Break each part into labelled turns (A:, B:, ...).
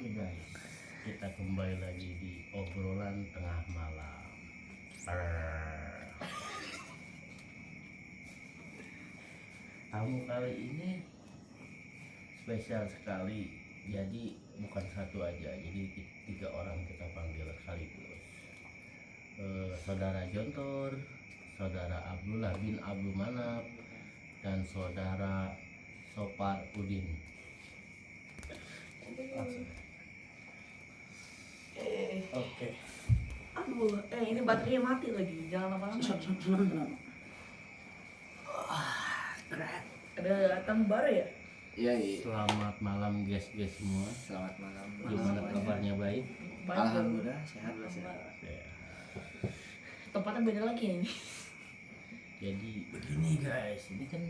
A: Oke guys, kita kembali lagi di obrolan tengah malam. Tamu kali ini spesial sekali. Jadi bukan satu aja, jadi 3 orang kita panggil sekaligus. Saudara Jontor, saudara Abdullah bin Abdul Manap, dan saudara Sopar Udin.
B: Oke.
C: Aduh, ini baterainya mati lagi. Jangan lama-lama. Ada tamu baru ya?
B: Iya.
A: Selamat malam guys semua.
B: Selamat malam.
A: Gimana kabarnya, baik?
C: Baik,
B: Alhamdulillah sehat.
A: Ya.
C: Tempatnya beda lagi ya ini.
A: Jadi begini guys, ini kan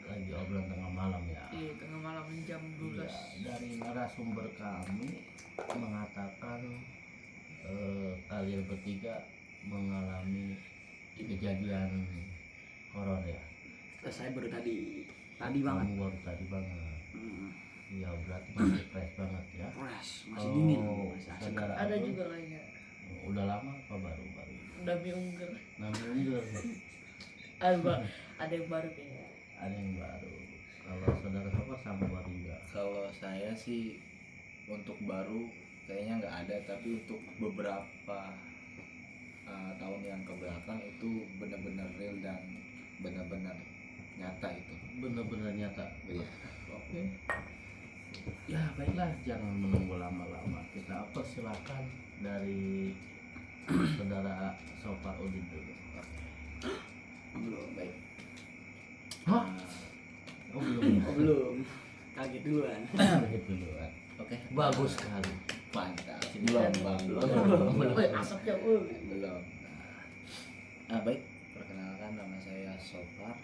A: lagi obrolan tengah malam ya.
C: Iya, tengah malam jam 12.
A: Iya, dari narasumber kami mengatakan kalian bertiga mengalami kejadian horor ya.
B: Saya baru tadi banget.
A: Kamu baru tadi banget. Iya, berarti masih fresh banget ya.
B: Fresh, masih dingin.
A: Oh,
B: Masih asik.
A: saudara
C: Ada
A: Abdul,
C: juga kayaknya.
A: udah lama apa baru?
C: Udah ungger.
A: Namanya
C: Ada yang baru kayaknya.
A: ada yang baru. Kalau saudara Sopar sama baru juga.
D: Kalau saya sih untuk baru kayaknya nggak ada, tapi untuk beberapa tahun yang kebelakang itu benar-benar real dan benar-benar nyata itu.
A: Bener-bener nyata.
D: Iya.
A: Oke. Ya baiklah, jangan menunggu lama-lama. Kita silakan dari saudara Sopar Udin dulu.
B: Belum.
D: Baik.
A: Hah? Oh belum.
B: Belum. Kaget duluan.
A: Begitu dulu.
D: Oke.
A: Bagus sekali.
D: Mantap.
A: Sini
D: Belum,
A: kan.
D: belum.
C: Woi, asapnya, woi.
D: Belum. Baik. Perkenalkan, nama saya Sopar.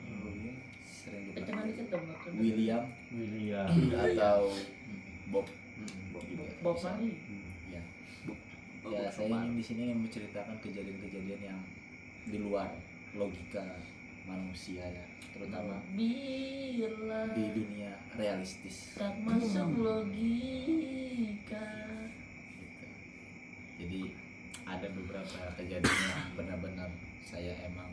D: Sering
C: Jangan
D: dipanggil
C: dikit dong, Bang.
D: William
A: William.
D: atau Bob.
B: Bob
D: juga
C: Bob
D: bisa.
C: Marley.
D: Ya.
B: Oh,
D: Ya,
B: Bob
D: saya
B: Sopar.
D: ingin di sini menceritakan kejadian-kejadian yang di luar logika manusia ya, terutama
C: Bila
D: di dunia realistis.
C: tak masuk logika.
D: Gitu. Jadi ada beberapa kejadian yang benar-benar saya emang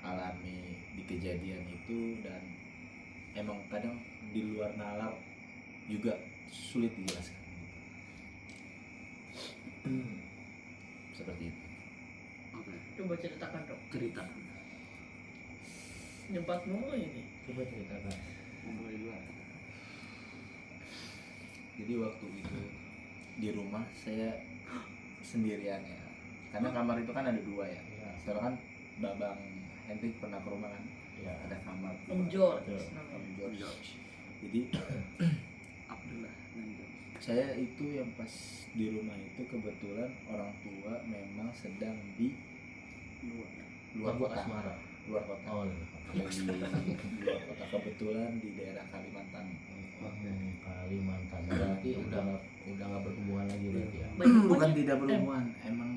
D: alami di kejadian itu, dan emang kadang di luar nalar juga sulit dijelaskan. Seperti itu.
B: Oke.
C: Coba ceritakan dong.
B: Cerita.
C: Nyebat mulu ini.
A: Coba ceritakan.
B: Ngobrol di luar.
D: Jadi waktu itu di rumah saya sendirian ya, karena kamar itu kan ada 2 ya.
A: Ya.
D: Sekarang kan Babang Hendrik pernah ke rumah kan,
A: Ya.
D: ada kamar
C: Om George
A: Betul.
C: namanya.
D: Om George. Jadi
B: Abdullah.
D: saya itu yang pas di rumah itu kebetulan orang tua memang sedang di luar
A: Mabuk
D: kota.
A: asmara.
D: Luar kota.
A: Oh,
D: Lagi di luar kota, kebetulan di daerah Kalimantan.
A: Kalimantan. Berarti udah nggak berhubungan lagi berarti ya.
C: Banyak
D: Bukan
C: monyet.
D: tidak berhubungan, emang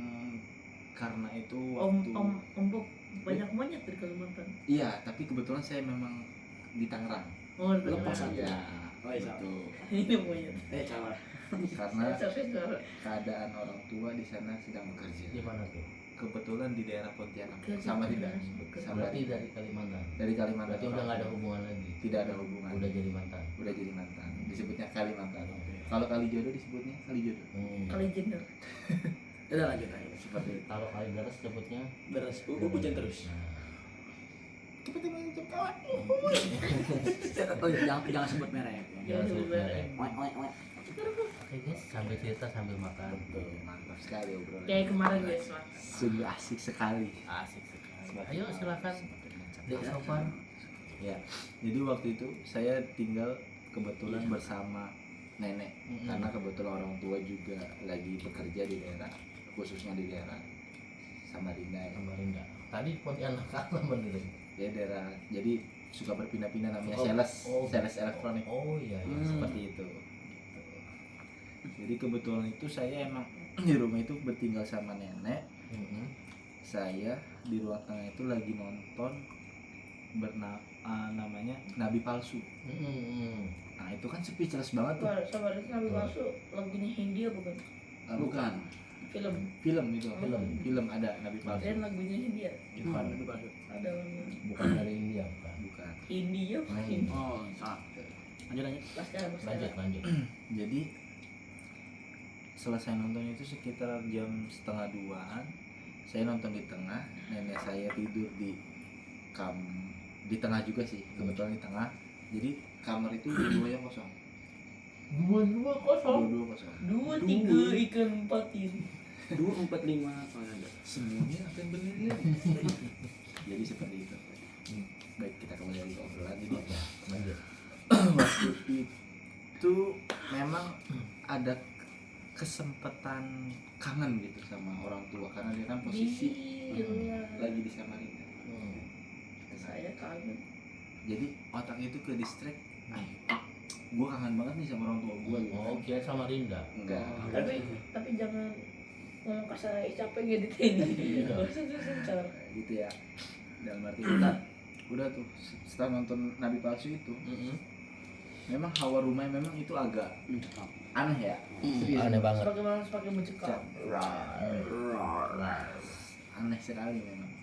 D: karena itu waktu
C: Om Bob banyak monyet di Kalimantan.
D: iya, tapi kebetulan saya memang di Tangerang.
C: Oh, di
B: Lepas
C: Tangerang.
B: aja.
D: Ya,
B: Oh, iya.
D: itu
C: Ini monyet.
B: Salah.
D: karena
C: Saya
D: keadaan orang tua di sana sedang bekerja.
A: Di mana tuh?
D: Kebetulan di daerah Pontianak.
C: Kerja
D: Sama
C: keras,
D: tidak?
C: bekerja.
D: Sama
A: Berarti dari Kalimantan.
D: dari Kalimantan.
A: Berarti udah nggak ada hubungan lagi.
D: Tidak ada hubungan.
A: Udah jadi mantan.
D: Udah jadi mantan. Disebutnya Kalimantan. Kalau Kalijodo disebutnya Kalijodo.
C: kali gender.
B: Udah lanjut aja.
D: Seperti itu.
A: Kalau Kalideres sebutnya
B: Beres. Hujan terus.
D: Kita teman kawan.
B: Oh iya, jangan sebut merek.
A: Jangan sebut merek.
B: Wek.
A: Oke guys, sambil cerita sambil makan.
D: Tuh, mantap sekali obrolan.
C: Kayak kemarin guys, Mas.
D: Sungguh asik sekali.
A: Asik sekali. Ayo silakan. Dek
B: Iya.
A: Sopar.
D: Ya, jadi waktu itu saya tinggal kebetulan
B: Iya.
D: bersama nenek, karena kebetulan orang tua juga lagi bekerja di daerah, khususnya di daerah Samarinda ya.
A: Samarinda. Tadi Pontianak apa bener?
D: Ya daerah, jadi suka berpindah-pindah namanya
A: Oh,
D: sales,
A: oh.
D: sales elektronik.
A: Oh iya iya.
D: Seperti itu. Jadi kebetulan itu saya emang di rumah itu bertinggal sama nenek. Saya di ruang tengah itu lagi nonton namanya nabi palsu. Nah itu kan speechless banget tuh.
C: Sabar, itu Nabi Palsu lagunya Hindia bukan?
D: Bukan
C: Film.
D: film itu,
A: Film.
D: ada nabi palsu.
C: Dan lagunya Hindia.
A: Bukan.
C: Ada lagunya.
A: Bukan dari India, bukan.
D: Bukan.
C: Hindia bukan?
B: Oh, salah. Lanjut.
A: Lanjut.
D: Jadi selesai nonton itu sekitar jam 1:30-an. Saya nonton di tengah, nenek saya tidur di tengah juga sih, kebetulan di tengah. Jadi kamar itu dua-duanya kosong.
A: Dua kosong.
D: Dua kosong.
C: 2, 3 ikan patin.
B: 2, 4, 5. Oh ya.
D: Semuanya akan benar. Jadi seperti itu. Baik, kita kembali lagi ke obrolan. Jadi
A: Lanjut.
D: waktu itu memang ada kesempatan kangen gitu sama orang tua karena dia kan posisi
C: Gila.
D: lagi di Samarinda.
C: Saya kangen.
D: Jadi otak itu ke distract. Gue kangen banget nih sama orang tua gue.
A: Oh, kira sama Rinda.
D: Enggak.
C: Tapi jangan ngomong kasar, capek ngeditin. Gak usah sensor.
D: Gitu ya. Dalam arti kita udah tuh setelah nonton Nabi Palsu itu, memang hawa rumahnya memang itu agak aneh ya.
A: Aneh banget.
C: Semakin mencekam.
D: Aneh sekali memang.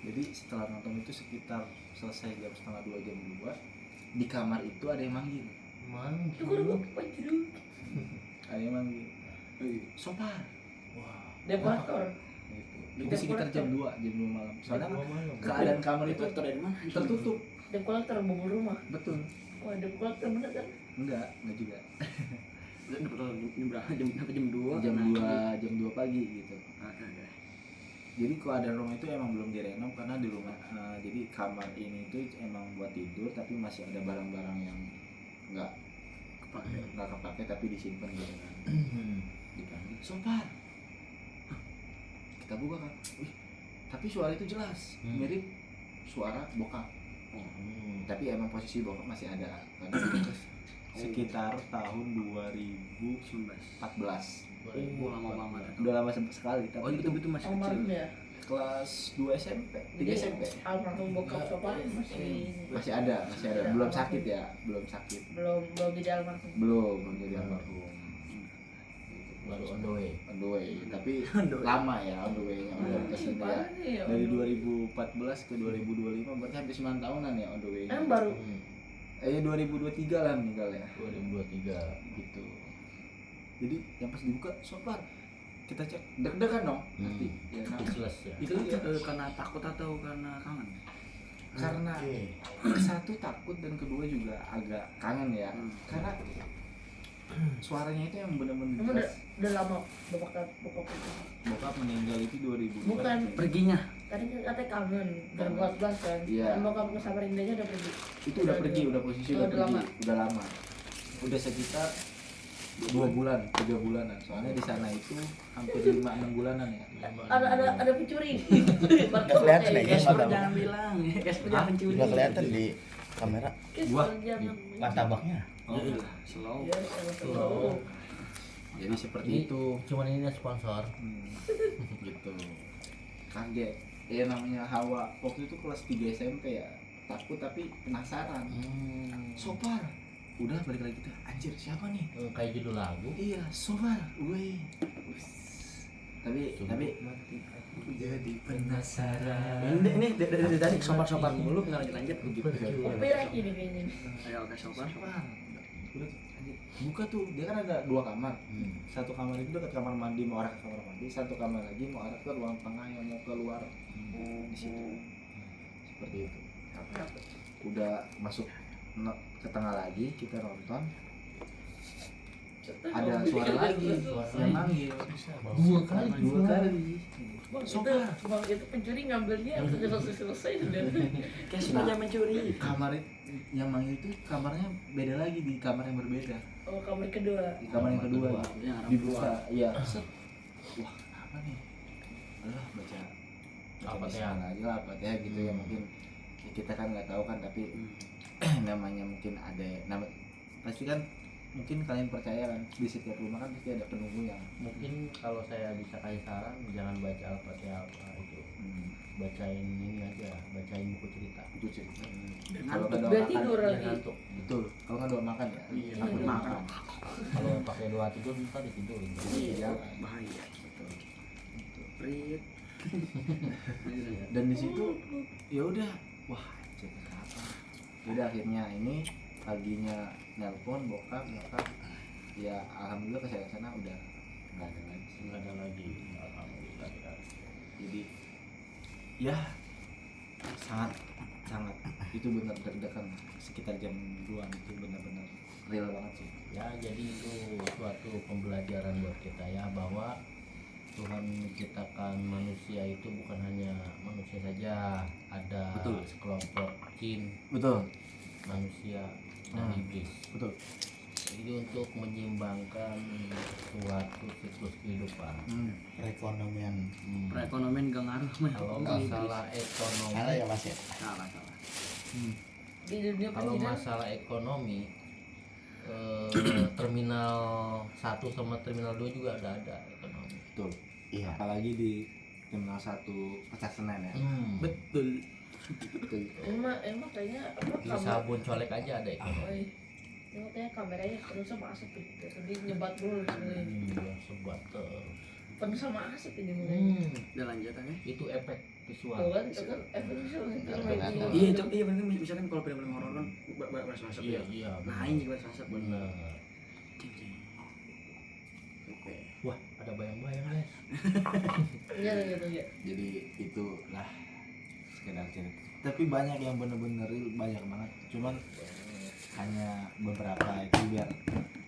D: Jadi setelah nonton itu sekitar selesai jam 1:30 jam 2, di kamar itu ada yang manggil.
C: Itu gue pancuru.
D: Ada yang manggil. Sopar.
A: Wah.
C: Dekorator.
D: Itu sekitar jam 2 malam. Soalnya
A: Malam.
D: keadaan kamar itu
B: Dari mana?
D: tertutup.
C: Dekorator bumbu rumah.
D: Betul.
C: Wah, dekorator bener kan?
D: Enggak juga.
B: Jam berapa? Jam 2.
D: Jam 2 pagi gitu. Jadi keadaan rumah itu emang belum direnov karena di rumah jadi kamar ini itu emang buat tidur tapi masih ada barang-barang yang nggak kepake tapi disimpan gitu kan. Dipanggil Sopar. Kita buka kan. Tapi suara itu jelas mirip suara bokap. Tapi emang posisi bokap masih ada karena itu sekitar tahun 2014.
B: Lama banget.
D: Udah lama sekali
B: Oh,
D: tapi
B: itu masih kecil.
C: Almarhum ya.
D: kelas 2 SMP, 3 SMP.
C: Almarhum bokap Sopar
D: Masih ada. Belum sakit ya, belum
C: jadi almarhum.
D: belum jadi almarhum.
A: Baru on the way.
D: On the way, tapi lama ya on the way-nya udah kesini ya. Dari 2014 ke 2025 berarti hampir 9 tahunan ya on the way.
C: Kan baru
D: 2023 lah meninggal ya.
A: 2023
D: Gitu. Jadi yang pas dibuka Sopar, kita cek deg-degan dong pasti. Ya kan?
A: Speechless ya.
B: Itu karena takut atau karena kangen?
D: Karena satu takut dan kedua juga agak kangen ya. Karena suaranya itu yang benar-benar
C: Emang
D: jelas.
C: udah lama bokap itu.
D: Bokap meninggal itu 2000.
C: Bukan.
B: Perginya.
C: Tadi katanya kangen 2014 kan.
D: Iya.
C: Dan bokap ke Samarindanya udah pergi.
D: Itu udah pergi, udah posisi udah
C: udah
D: pergi,
C: lama.
D: udah lama. Udah sekitar 2 bulan, 3 bulanan. Soalnya di sana itu hampir 5-6 bulanan ya.
C: Ada pencuri.
E: Nggak kelihatan ya,
B: Guys,
E: mata
B: jangan bilang. Guys, jangan mencuri.
E: nggak kelihatan di kamera
D: Gua
E: martabaknya.
D: Oh,
B: Slow.
C: Iya,
A: Slow.
D: jadi seperti itu.
A: Cuman ini sponsor.
D: Gitu. Kaget. Ya namanya Hawa waktu itu kelas 3 SMP ya. Takut tapi penasaran. Sopar. Udah balik lagi kita. Anjir, siapa nih?
A: Kayak judul lagu.
D: Iya, Sopar. Wih. Tapi jadi penasaran.
B: Ini dari sopar-sopar mulu nggak lanjut.
C: Copyright ini kayaknya.
B: Ayo oke sopar.
D: Sopar. Udah anjir. Buka tuh, dia kan ada 2 kamar. Satu kamar itu dekat kamar mandi mau arah ke kamar mandi, satu kamar lagi mau arah ke ruang tengah yang mau keluar. Di situ. Seperti itu. Udah masuk ke tengah lagi kita nonton. Ada suara lagi yang manggil.
A: 2 kali.
D: 2 kali.
C: Bang itu pencuri ngambilnya udah selesai udah.
B: Kayak sudah mencuri.
D: Kamar yang manggil itu kamarnya beda lagi di kamar yang berbeda.
C: Oh, kamar kedua.
D: Di kamar yang kedua
B: Yang arah
D: dibuka. Iya. Set. Wah, apa nih? Alah baca
A: Al-Fatihah.
D: bismillah aja lah Al-Fatihah gitu ya mungkin ya, kita kan nggak tahu kan tapi namanya mungkin ada nama pasti kan mungkin kalian percaya kan di setiap rumah kan pasti ada penunggu yang
A: Mungkin kalau saya bisa kasih saran jangan baca Al-Fatihah itu. bacain ini aja, bacain buku cerita.
D: Itu cerita.
B: Dan
D: Kalau
B: ngantuk.
D: nggak
C: Biar
D: doa makan,
C: tidur
A: Biar
C: lagi.
A: ngantuk.
D: betul. Kalau nggak doa makan ya.
B: Iya,
C: takut
B: takut makan.
A: Kalau pakai doa tidur ntar ditidurin.
B: Iya, bahaya.
D: Betul.
B: Prit.
D: Dan di situ ya udah, wah cerita apa? Udah akhirnya ini paginya nelpon bokap, ya alhamdulillah ke sana udah nggak ada lagi.
A: Nggak ada lagi. Alhamdulillah.
D: Jadi ya sangat itu benar deg-degan sekitar jam 2 itu benar-benar real banget sih.
A: Ya jadi itu suatu pembelajaran buat kita ya, bahwa Tuhan menciptakan manusia itu bukan hanya manusia saja, ada
D: Betul.
A: sekelompok jin,
D: Betul.
A: manusia, dan iblis.
D: Betul.
A: Jadi untuk menyeimbangkan suatu siklus kehidupan.
E: Perekonomian.
B: Perekonomian gak ngaruh mah.
A: Kalau
B: Om iblis.
A: masalah ekonomi,
E: Salah ya Mas ya?
B: Salah.
C: Di dunia
A: kalau
C: pendidikan
A: masalah ekonomi, terminal 1 sama terminal 2 juga ada ekonomi.
D: Betul.
E: Iya.
D: Apalagi di Terminal 1 Pasar Senen ya.
B: Betul.
D: Betul.
C: emang kayaknya apa
A: Di sabun colek aja ada ekonomi.
C: Emang kayaknya kameranya penuh sama asap gitu. Jadi nyebat dulu sebenarnya.
A: Iya, sebat terus.
C: Penuh sama asap ini mulai.
B: Udah lanjut aja.
A: Itu efek visual.
C: Tuh kan efek visual itu media.
B: Iya, itu iya bener misalkan kalau film-film horor kan bahasa asap
A: Iya,
B: ya.
A: iya.
B: Nah, ini juga bahasa asap.
A: Bener.
B: Oke.
A: Wah, ada bayang-bayang guys.
C: Iya gitu ya.
D: Jadi itulah sekedar cerita. Tapi banyak yang bener-bener real, banyak banget. Cuman hanya beberapa itu biar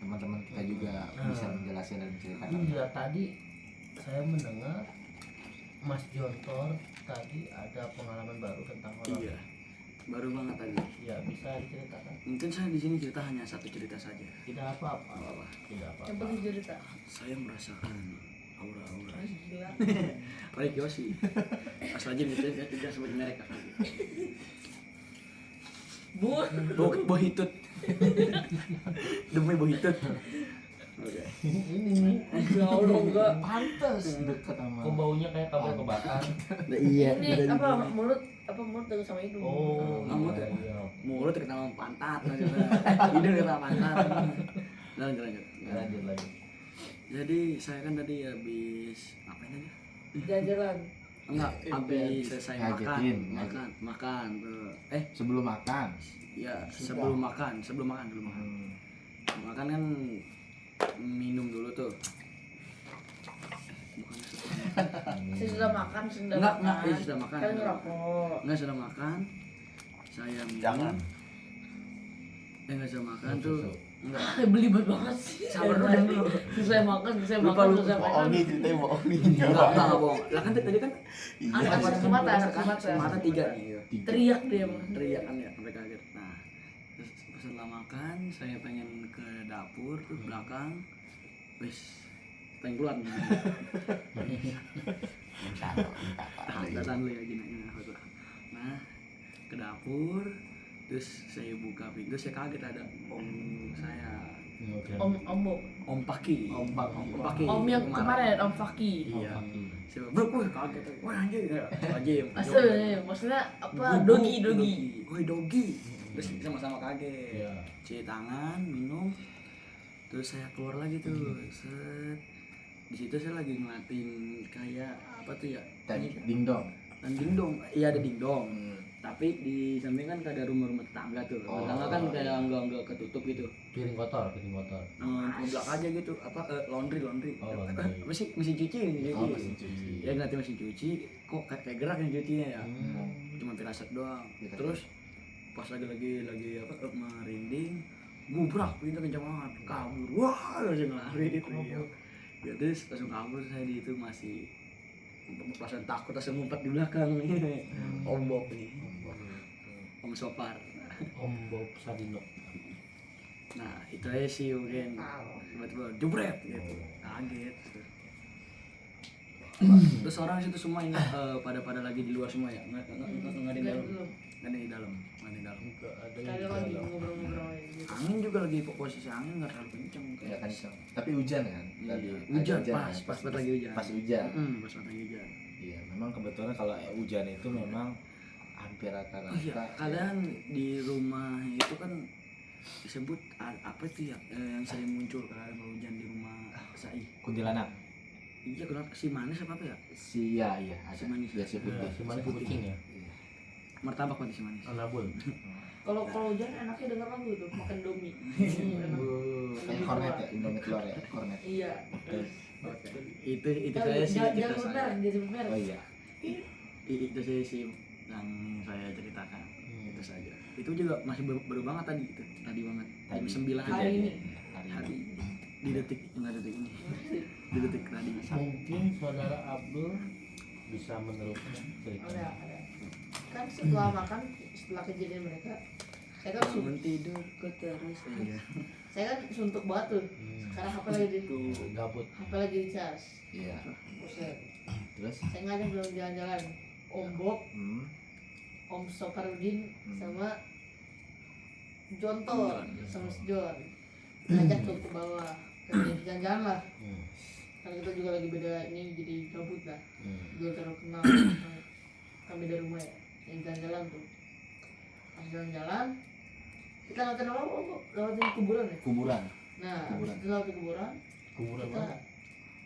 D: teman-teman kita juga bisa menjelaskan dan menceritakan.
A: Iya, tadi saya mendengar Mas Jontor tadi ada pengalaman baru tentang horor.
B: Iya. Baru banget tadi.
A: Ya, bisa diceritakan.
B: Mungkin saya di sini cerita hanya satu cerita saja.
A: Tidak apa-apa.
B: Apa-apa.
A: Tidak
C: Yang
A: apa-apa.
C: penting cerita.
B: Saya merasakan aura-aura.
C: Ah, gila.
B: Baik Yosi. Asal aja gitu ya, tidak sebut merek.
C: Bu.
B: Bohitut. Demi bohitut. Oke.
A: Ini nih.
C: Ya Allah enggak.
A: Pantes dekat sama. Kok baunya kayak kabel kebakar.
B: Iya.
C: Ini apa mulut dekat sama hidung.
A: Oh,
B: Mulut
A: iya,
B: ya?
A: iya.
B: Mulut dekat sama pantat. Hidung dekat sama pantat. Lanjut.
A: Lanjut.
B: Jadi saya kan tadi habis ngapain tadi?
C: Jalan-jalan.
B: Enggak, habis selesai
D: Ngagetin.
B: makan tuh.
D: Sebelum makan.
B: Ya, sebelum makan. Makan kan minum dulu tuh. Bukan
C: Saya sudah makan, sudah
B: Enggak,
C: makan.
B: iya, sudah makan.
C: Kan ngerokok.
B: Enggak sudah makan. Saya minum.
E: Jangan.
B: Enggak sudah makan tuh.
A: Susu.
B: Enggak.
C: Belibet banget sih.
B: Sabar dulu.
C: Selesai makan,
B: Lupa.
C: selesai makan.
E: Bohong nih ceritanya bohong nih.
B: Enggak bohong. Lah kan tadi kan
C: Ada kesempatan.
B: 3 nih.
C: Teriak dia mah.
B: Teriak kan ya sampai kaget. Nah, terus setelah makan saya pengen ke dapur ke belakang. Wis pengen keluar nih. Tahan lu ya gini. Nah, ke dapur terus saya buka pintu, saya kaget ada om saya, Om Paki. Paki.
C: Om yang kemarin, Om Faki.
B: Iya. Saya bro, wah kaget. Wah anjir.
C: Astaga, maksudnya apa? Dogi.
B: Woi dogi. Terus sama-sama kaget.
A: Iya.
B: Cuci tangan, minum. Terus saya keluar lagi tuh. Set. Di situ saya lagi ngeliatin kayak apa tuh ya?
D: Dingdong.
B: Dan dingdong. Iya ada dingdong. Tapi di samping kan ada rumah-rumah tetangga tuh. Tetangga kan kayak enggak ketutup gitu.
A: Piring kotor.
B: Ngeblak aja gitu. Apa laundry.
A: Oh, laundry.
B: Mesin cuci.
D: Mesin cuci.
B: Ya ngeliatin mesin cuci, kok kayak gerak yang cucinya ya. Cuma firasat doang. Terus pas lagi apa merinding, gubrak pintu kencang banget, kabur. Wah, langsung lari gitu. Ya terus langsung kabur, saya di itu masih perasaan takut, langsung ngumpet di belakang. Om Bob nih. Om Sopar.
A: Om Bob Sadino.
B: Nah, itu aja sih mungkin. Tiba-tiba jebret gitu. Kaget. Terus orang situ semua ini pada lagi di luar semua ya? Nggak ada di dalam. Nggak ada di dalam.
A: Enggak ada
C: Kita
A: yang
C: lagi
A: dalam.
C: ngobrol-ngobrol gitu.
B: Angin juga lagi posisi angin nggak terlalu kencang.
D: Enggak kencang. Tapi hujan kan?
B: Iya.
D: Tadi
B: Hujan
D: ada
B: pas lagi hujan.
D: Pas hujan.
B: Pas lagi hujan.
D: Iya, memang kebetulan kalau hujan itu memang hampir rata-rata.
B: Oh iya, kadang di rumah itu kan disebut apa sih ya yang sering muncul kalau hujan di rumah Sai.
D: Kuntilanak.
B: Iya, kenapa si manis apa ya?
D: Iya ada.
B: Si manis.
D: Ya, si putih.
A: Si manis kucing ya.
D: Iya.
B: Martabak kan si manis.
A: Anabul.
C: Kalau hujan enaknya denger lagu tuh, makan domi.
D: Kayak kornet ya, Indomie telur ya, kornet.
C: Iya.
B: Itu saya sih cerita
C: Jangan
B: saya.
C: benar, jadi benar.
D: Oh iya.
B: Itu sih yang saya ceritakan. Itu saja. Itu juga masih baru banget tadi itu. Tadi banget. Jam 9
C: Hari ini.
B: hari di detik enggak detik ini. Di detik tadi.
A: Mungkin saudara Abdul bisa meneruskan cerita.
C: Ada. Kan setelah makan, setelah kejadian mereka, saya kan
B: Bangun tidur kok terus. Iya.
C: saya kan suntuk banget tuh. Karena HP lagi di
A: Gabut.
C: HP lagi di charge.
D: Iya.
C: Buset.
D: Terus
C: Saya ngajak belum jalan-jalan. Om Bob,
D: hmm.
C: Om Soparudin sama Jontor sama si John ngajak tuh ke bawah jalan-jalan lah karena kita juga lagi beda ini jadi gabut lah belum terlalu kenal kami dari rumah ya yang jalan-jalan tuh pas jalan-jalan kita lewatin apa kok lewatin kuburan ya
D: Kuburan
C: nah
D: Kuburan.
C: habis itu lewatin kuburan
A: Kuburan
C: kita
A: mana?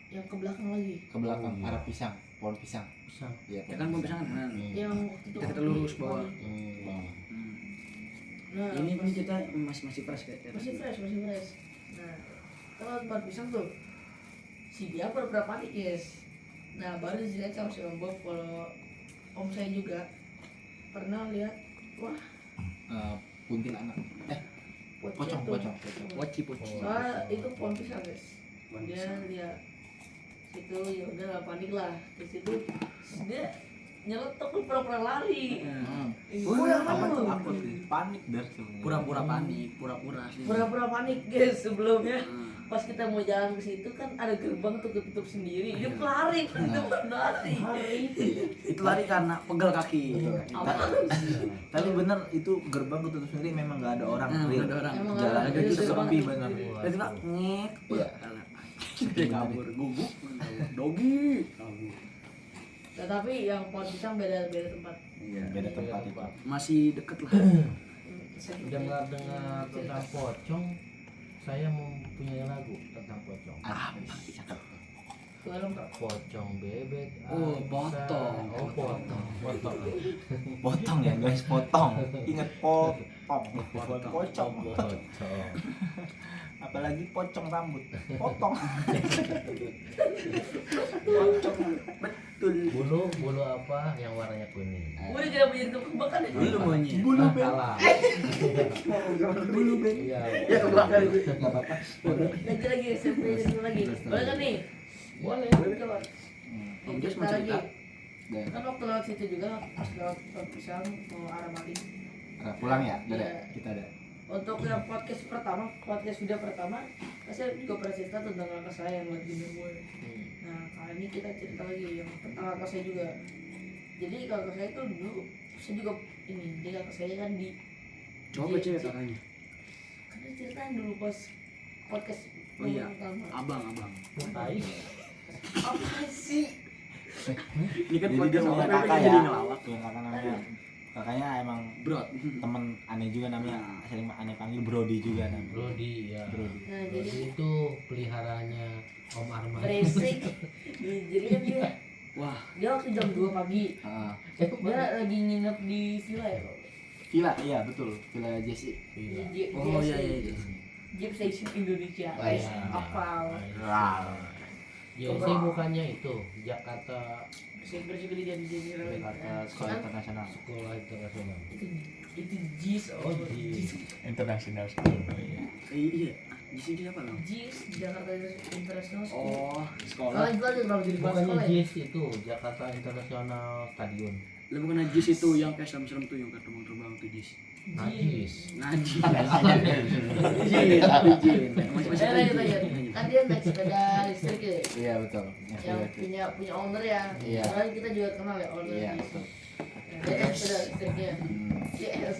C: yang ke belakang lagi
D: ke belakang
A: Oh, iya.
D: arah pisang, pohon pisang.
A: Pisang.
D: Iya.
B: Ya kan mau pisang kan.
C: yang waktu itu
B: Kita lurus bawah.
C: nah
B: Ini
C: pas-
B: kita masih fresh kayak
C: masih fresh nah kalau tempat pisang tuh si dia pura-pura panik guys nah baru diceritain sama si Om Bob kalau om saya juga pernah lihat wah
D: Kuntilanak. Pocong.
B: Poci.
C: soalnya itu pohon pisang guys dia lihat itu ya udah panik lah di situ dia nyeletuk tuh pura-pura lari
B: Apa tuh? Apa tuh?
D: Panik dar sebenarnya.
B: Pura-pura panik, pura-pura sih.
C: pura-pura panik guys sebelumnya
B: Hmm.
C: pas kita mau jalan ke situ kan ada gerbang tuh ketutup sendiri dia lari lari
B: Itu lari karena pegel kaki.
D: Tapi bener itu gerbang ketutup sendiri memang nggak ada orang real.
B: Ada orang.
C: Emang
D: Jalan
C: ada,
D: itu
C: itu
D: sepi
C: gerbang
D: bener.
B: Terus kita ngek.
D: Iya.
B: Dia kabur, guguk. Dogi. Kabur.
C: tetapi yang pohon pisang beda tempat
B: Iya.
D: Beda tempat itu.
B: Masih deket lah.
A: Dengar tentang pocong, saya mempunyai lagu tentang pocong.
D: Cakep.
C: Tolong Kak.
A: Pocong bebek.
B: Oh,
A: Aisyah.
B: potong.
A: Oh, potong.
D: Potong ya guys, potong. Ingat potong. Bukan pocong.
A: Pocong.
D: Apalagi pocong rambut. Potong.
B: Betul.
A: Bulu apa yang warnanya kuning?
C: Udah tidak punya itu kebakan ya.
B: Bulu monyet.
A: Bulu kalah.
B: Bulu ben.
A: Iya.
B: Ya kebakar itu.
D: Enggak apa-apa.
C: Lagi SMP lagi. Boleh kan nih?
A: Boleh.
C: Coba.
B: Om Jos
C: Kita
B: mau
C: lagi.
B: cerita?
C: Kan waktu lewat situ juga pas lewat pohon pisang mau arah Mati.
D: Pulang ya,
C: Iya.
D: kita ada.
C: Untuk yang podcast video pertama, saya juga pernah cerita tentang kakak saya yang lagi gue. Nah, kali ini kita cerita lagi yang tentang kakak saya juga. Jadi kakak saya itu dulu, saya juga ini, jadi kakak saya kan di
B: Coba cewek kakaknya.
C: karena ceritain dulu pas podcast
B: Oh iya.
C: pertama.
B: Abang.
A: Tai.
C: Apa sih?
B: Ini kan
D: Jadi dia
B: podcast
D: punya
B: awal
D: kakak
B: jadi
D: ya.
B: ngelawak.
D: Punya kakak namanya. Kakaknya emang
B: Brot.
D: temen aneh juga namanya. Sering aneh panggil Brody juga namanya.
A: Brody ya.
D: Brody.
C: Nah,
A: Brody
C: jadi
A: itu peliharanya Om Arman.
C: beresik. Jadi kan dia waktu jam 2 pagi
D: Ah,
C: dia lagi nginep di villa ya.
D: Villa, iya betul. Villa Jesse.
C: Di
A: Iya.
B: Oh iya iya.
C: Jeep Station Indonesia.
A: Oh, iya.
C: Apal.
A: Ya, saya bukannya itu Jakarta
C: Saya bersih gede jadi
A: Jakarta
D: Sekolah internasional.
A: Sekolah Internasional.
C: itu JIS
A: Oh, JIS.
D: International School.
B: Iya. Di sini apa lo?
C: JIS Jakarta International School.
B: Oh,
C: Kalau
B: sekolah.
C: itu aja kalau jadi bahas
A: Bukannya
C: sekolah ya.
A: JIS itu Jakarta International Stadion.
B: Lah bukan najis itu yang kayak serem-serem tuh yang kayak terbang-terbang tuh jis.
A: Najis.
B: Najis. Najis. Masih
C: Saya lanjut aja. Kan dia naik sepeda listrik ya.
D: Iya betul.
C: Yang punya owner ya.
D: Iya.
C: Soalnya kita juga kenal ya owner
D: Iya
C: JIS.
D: betul.
C: Nah, dia naik sepeda listriknya. Yes.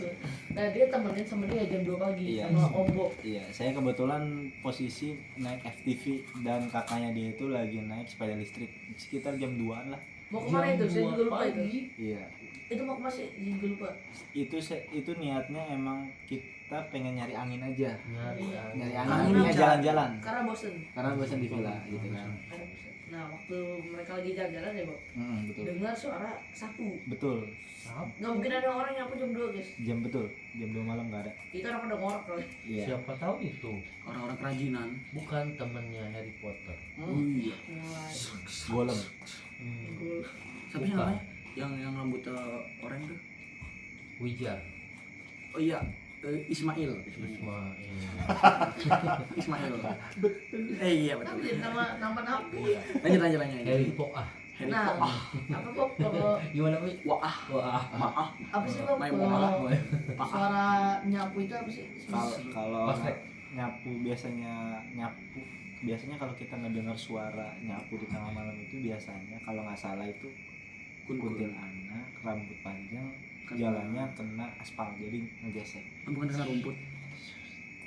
C: Nah, dia temenin sama dia jam 2 pagi
D: Iya.
C: sama Om Bo.
D: Iya, saya kebetulan posisi naik FTV dan kakaknya dia itu lagi naik sepeda listrik sekitar jam 2-an lah.
C: Mau kemana itu? Saya juga lupa itu.
A: pagi.
D: Iya.
C: Itu mau kemana sih? Saya juga lupa.
D: Itu niatnya emang kita pengen nyari angin aja.
A: Nyari
D: Nyari
C: Karena
D: angin, ya jalan-jalan.
C: Karena bosen.
D: Karena bosan di villa gitu kan.
C: Karena bosen. Nah waktu mereka lagi jalan-jalan ya, Bob,
D: Betul.
C: dengar suara sapu.
D: Betul.
C: Nggak mungkin ada orang nyapu jam 2 guys.
D: Jam 2 malam nggak ada.
C: Itu orang pada ngorok kali.
D: Iya.
A: Siapa tahu itu
B: Orang-orang kerajinan.
A: bukan temannya Harry Potter.
B: Iya.
C: Mulai.
D: Golem.
B: Siapa sih namanya? Yang rambut oranye tuh?
A: Wijar.
B: Oh iya, Ismail.
A: Ismail.
B: Ismail. Iya betul.
C: Tapi jadi nama napi.
B: Lanjut.
A: Harry Potter.
B: Harry
C: Nah,
B: Potter.
C: apa Bob kalau
A: Gimana, Wi?
B: Wah,
A: Wah.
B: maaf.
C: apa sih Bob
B: Main
C: kalau
B: bola.
C: suara nyapu itu apa sih?
D: Kalau
A: Pasrek.
D: nyapu biasanya kalau kita ngedengar suara nyapu di tengah malam itu biasanya kalau nggak salah itu kuntilanak rambut panjang jalannya kena aspal jadi ngegesek
B: Bukan kena rumput,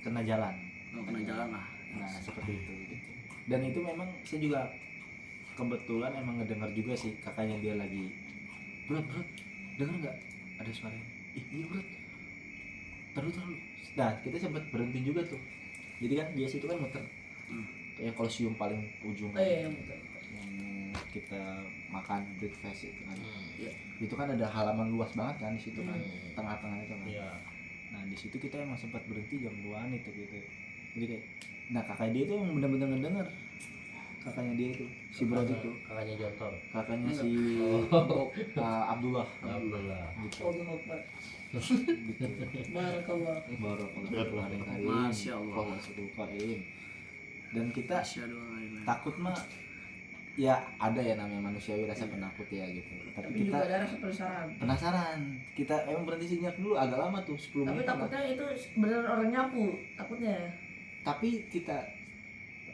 D: kena jalan.
B: kena jalan lah.
D: Nah seperti itu gitu. Dan itu memang saya juga kebetulan emang ngedengar juga sih kakaknya dia lagi bro dengar nggak ada suaranya iya bro terus nah kita sempat berhenti juga tuh jadi kan biasa itu kan muter kayak kolosium paling ujung
C: Iya betul.
D: yang kita makan breakfast itu kan
B: Iya.
D: itu kan ada halaman luas banget kan di situ kan tengah-tengah itu kan
A: Iya.
D: nah di situ kita emang sempat berhenti jam 2-an itu gitu jadi kayak nah kakak dia itu emang benar-benar ngedenger kakaknya dia itu si Bro itu
A: Kakaknya Jontor.
D: kakaknya si Abdullah
A: Alhamdulillah.
D: gitu
C: Allah Akbar.
D: gitu
C: Barakallah.
D: Bismillahirrahmanirrahim.
B: Masya Allah.
D: Allahumma dan kita
B: Asyhadu an la ilaha
D: takut mah ya ada ya namanya manusiawi rasa penakut ya gitu tapi
C: Tapi
D: kita
C: juga ada rasa penasaran.
D: penasaran kita emang berhenti sejenak dulu agak lama tuh 10
C: Tapi
D: menit lah.
C: takutnya itu beneran orang nyapu. Takutnya.
D: Tapi kita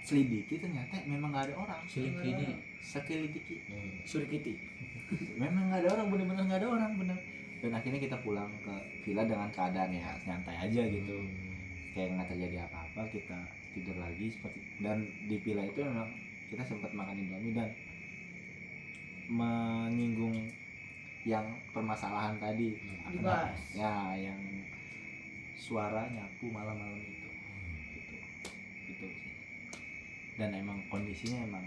D: selidiki ternyata memang nggak ada orang
A: Selidiki.
D: sekelidiki
B: Surikiti.
D: memang nggak ada orang bener-bener nggak ada orang bener dan akhirnya kita pulang ke villa dengan keadaan ya nyantai aja gitu kayak nggak terjadi apa-apa kita tidur lagi seperti dan di villa itu memang kita sempat makan indomie dan menyinggung yang permasalahan tadi
C: Dibahas.
D: ya yang suara nyapu malam-malam itu gitu sih dan emang kondisinya emang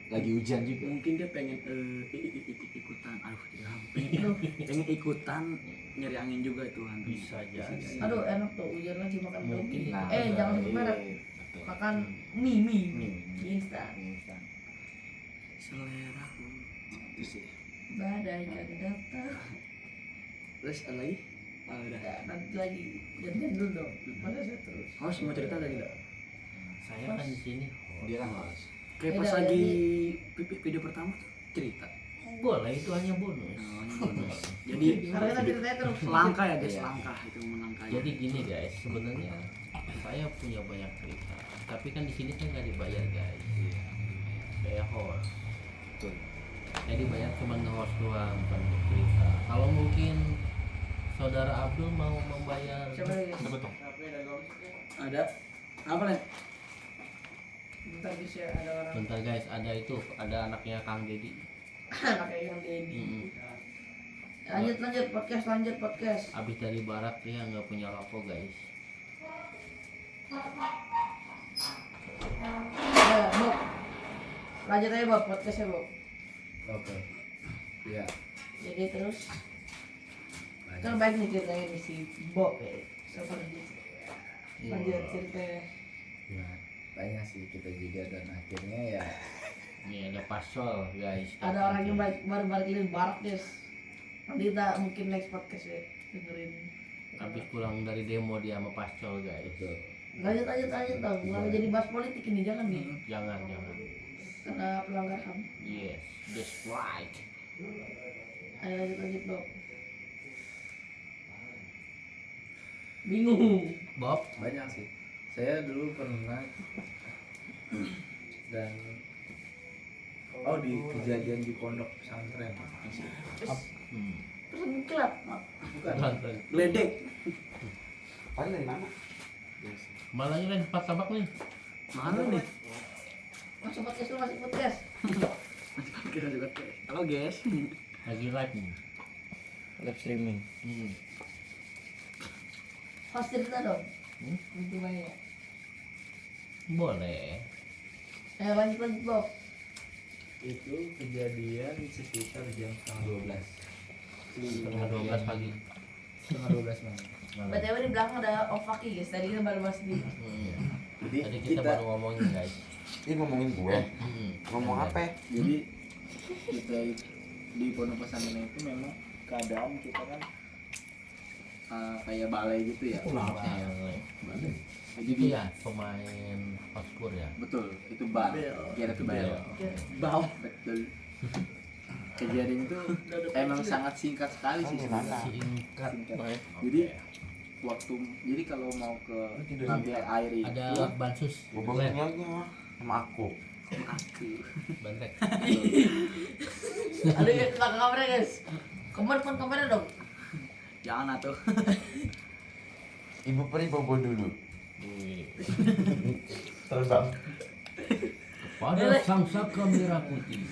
D: lagi hujan juga
B: Mungkin dia pengen ikutan. Aduh, pengen ikutan nyari angin juga itu hantu.
A: Bisa jadi.
C: Aduh enak tuh hujan lagi makan
A: Mungkin.
C: indomie.
D: Nah,
C: Jangan sebut merek.
D: betul.
C: Makan mie
D: Mie.
C: instan.
D: Instan.
B: Selera.
D: Itu sih
C: Badai kan datang.
B: Terus ada lagi? Udah.
C: Ya, nanti lagi gantian dulu dong. Masa saya terus.
B: Host mau cerita lagi enggak?
A: Saya kan di sini.
D: dia kan host.
B: Kayak pas
C: Beda,
B: lagi
C: jadi-
B: video pertama tuh cerita.
A: Boleh itu hanya bonus.
B: Bonus. Jadi
C: Karena kita ceritanya terus.
B: langkah ya guys,
D: Iya.
B: langkah itu melangkah.
A: Jadi gini guys, sebenarnya saya punya banyak cerita. Tapi kan di sini saya nggak dibayar guys. Saya host.
D: Betul.
A: Jadi banyak cuma nge-host doang, bukan untuk cerita. Kalau mungkin saudara Abdul mau membayar
C: Siapa lagi?
D: Dapat dong.
B: ada apa nih?
C: Bentar bisa ada orang.
A: bentar guys, ada anaknya Kang Dedi.
C: Anaknya yang Dedi.
A: Mm-mm.
C: Lanjut podcast.
A: Abis dari barat dia nggak punya rokok guys.
C: Ya, Bob. Lanjut aja Bob, podcastnya Bob.
D: Oke. Iya.
C: Jadi terus kan baik nih ceritanya di si Bob ya. Seperti lanjut ceritanya.
D: Ya, banyak sih kita juga dan akhirnya ya
A: Ini ada pasol guys.
C: Ada orang yang baru balik dari barat guys. Nanti kita mungkin next podcast ya dengerin.
A: Habis pulang dari demo dia sama pasol guys.
C: Lanjut dong. Nggak jadi bahas politik ini jangan nih.
A: Jangan.
C: Karena pelanggar HAM.
A: Yes, that's right.
C: Ayo lanjut Bob. Bingung.
A: Bob,
D: banyak sih. Saya dulu pernah dan di kejadian di pondok pesantren.
C: Terus mengkilap.
D: Bukan.
B: Geledek.
E: Paling dari mana?
A: malah ini empat tabak nih.
B: Mana nih?
C: Masuk podcast lu masuk podcast.
B: Kita juga halo guys.
A: Lagi live nih.
F: Live streaming.
C: Host cerita dong. Gimana?
A: Boleh.
C: Ayo lanjut Bob.
D: Itu kejadian sekitar jam 12.
A: Setengah 12 pagi.
D: Setengah 12 malam.
C: BTW di belakang ada Ovaki guys. Tadi kita baru bahas di.
D: Jadi
A: Tadi kita baru ngomongin guys.
E: Ini ngomongin gue. Ngomong apa?
D: Jadi kita di pondok pesantren itu memang keadaan kita kan kayak balai gitu ya.
A: Jadi dia pemain paspor ya.
D: Betul, itu bar. Kira itu bar.
B: Bau.
D: Betul. Kejadian itu emang sangat singkat sekali sih sebenarnya.
A: Singkat.
D: Singkat. Jadi jadi kalau mau ke ngambil air itu
A: Ada bansus.
E: Ngomongin aja sama aku.
A: Bantek.
C: Aduh ya belakang kameranya guys. Kamera dong.
B: Jangan atuh.
E: Ibu peri bobo dulu.
A: Wih.
E: Terbang.
A: Pada sang saka merah putih.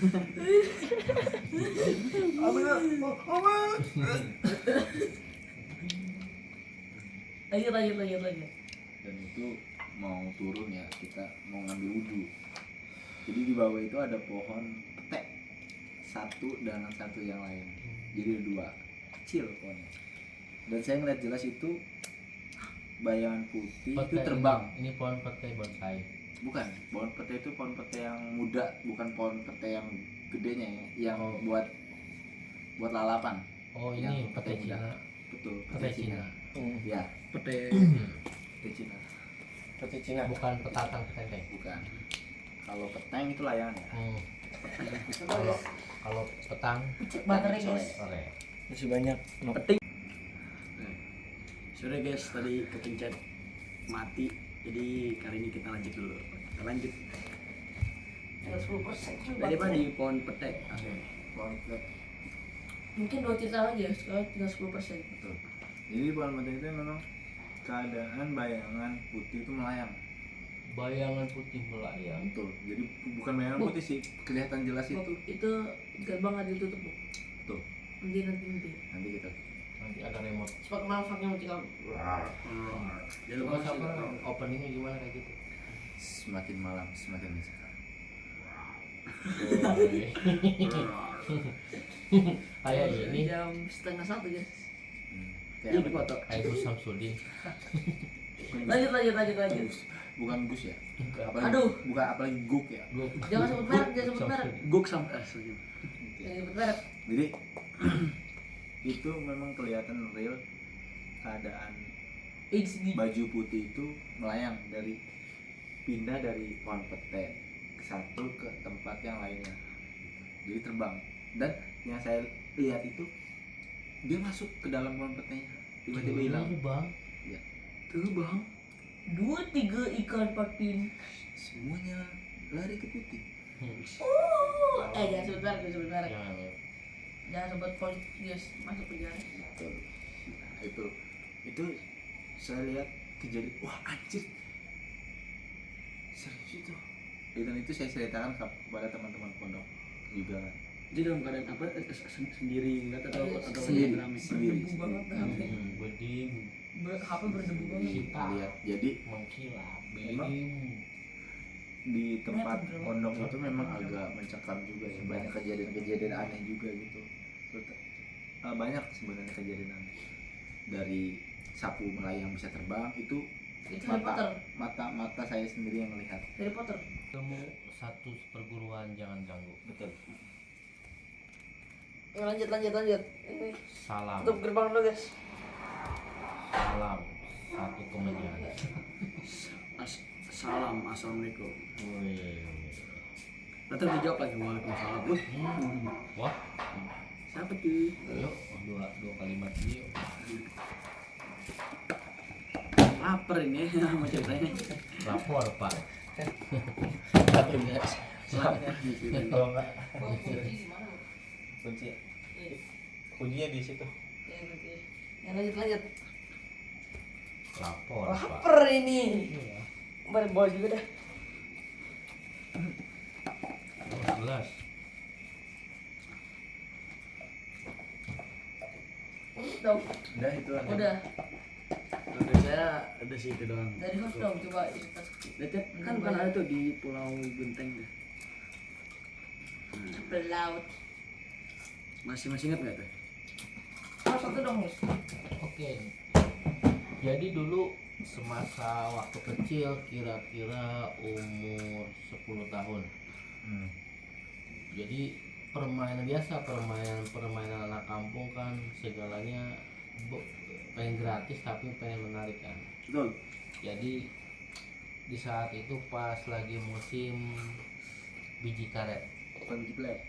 C: Lanjut.
D: dan itu mau turun ya kita mau ngambil wudhu. Jadi di bawah itu ada pohon petek satu dan satu yang lain. Jadi ada dua kecil pohonnya. Dan saya ngeliat jelas itu bayangan putih itu terbang.
A: Ini pohon petai bonsai.
D: Bukan, pohon pete itu pohon pete yang muda, bukan pohon pete yang gedenya ya, yang buat lalapan.
A: Oh
D: Yang
A: ini petai
D: muda.
A: Cina.
D: Betul,
A: Petai Cina.
D: Ya,
B: Pete.
D: pete Cina.
E: Peti Cina.
A: Bukan petatang petai.
D: Bukan. Kalau peteng itu layangan ya.
A: Kalau petang
C: Baterai guys.
A: sore.
F: Masih banyak.
B: Peting. Sudah guys, tadi kepencet mati. Jadi kali ini kita lanjut dulu. Kita lanjut.
C: Tinggal 10% juga.
B: Tadi apa di pohon petek?
D: Pohon pete.
C: Mungkin 2 cerita lagi ya. Sekarang tinggal 10%.
D: Betul. Jadi di pohon pete itu memang keadaan bayangan putih itu melayang.
A: Bayangan putih melayang.
D: Betul. Jadi bukan bayangan
C: Bu.
D: putih sih, kelihatan jelas itu.
C: Itu gerbang ada ditutup bu.
D: Tuh,
C: Nanti.
D: nanti kita.
A: Nanti ada remote.
C: Cepat manfaatnya mau tinggal.
B: Jangan lupa
A: Coba siapa openingnya gimana kayak gitu?
D: Semakin malam semakin mencekam.
A: Kayak ini
C: Jam 12:30 guys.
B: Ini di foto.
A: kayak Gus Samsudin.
C: Lanjut.
D: Bukan Gus ya?
C: Aduh.
D: Bukan apalagi Guk ya.
C: Jangan sebut merek.
B: Guk sampai setuju.
C: Jangan sebut merek.
D: Jadi itu memang kelihatan real keadaan
C: HD.
D: baju putih itu melayang pindah dari pohon pete ke satu ke tempat yang lainnya. Jadi terbang. Dan yang saya lihat itu dia masuk ke dalam pohon petenya, tiba-tiba hilang.
A: Bang.
D: Ya,
B: Tuh bang.
C: 2-3 ikan patin.
D: semuanya lari ke putih.
C: Jangan sebut merek.
A: Jangan.
C: Jangan sebut polisi guys, masuk penjara.
D: Betul. Nah, itu saya lihat kejadian, wah anjir, serius itu. Dan itu saya ceritakan kepada teman-teman pondok juga.
B: Jadi dalam keadaan apa? Sendiri ngeliat atau
D: Sendiri.
B: rame?
C: Berdebu banget HP.
A: Bedim.
C: HP berdebu banget.
A: Kita
D: Lihat, jadi
A: mengkilap.
D: Memang
A: Bedim.
D: di tempat pondok itu memang agak mencekam juga ya, banyak kejadian-kejadian aneh juga gitu. Banyak sebenarnya kejadian aneh, dari sapu melayang bisa terbang itu
C: Itu Harry Potter.
D: mata saya sendiri yang melihat.
C: Harry Potter.
A: Kamu satu perguruan jangan ganggu.
D: Betul.
C: Ya, lanjut. Ini
A: Salam.
C: tutup gerbang dulu guys.
A: Salam. Satu kemenyan.
B: Salam, assalamualaikum.
A: Wih.
B: Nanti dijawab lagi waalaikumsalam.
A: Wah.
B: Siapa tuh?
A: Yuk, dua kalimat ini. Yuk.
B: Lapar ini mau ceritanya.
A: Lapor Pak.
E: Kalau enggak kunci kuncinya di situ.
C: Ya lanjut.
A: Lapor Pak.
C: Lapar ini. Baru bawa juga dah.
A: Gelas.
C: dong.
D: Udah itu aja.
C: Udah.
B: Dari saya ada sih itu doang.
C: Dari host dong coba.
B: Lihat kan ada tuh di Pulau Genteng tuh.
C: Pelaut.
B: Masih ingat nggak tuh?
C: Oh, satu dong host.
A: Oke. Jadi dulu semasa waktu kecil kira-kira umur 10 tahun. Jadi permainan biasa, permainan anak kampung kan segalanya pengen gratis tapi pengen menarik kan.
B: Betul.
A: Jadi di saat itu pas lagi musim biji karet.
D: Bukan biji plek.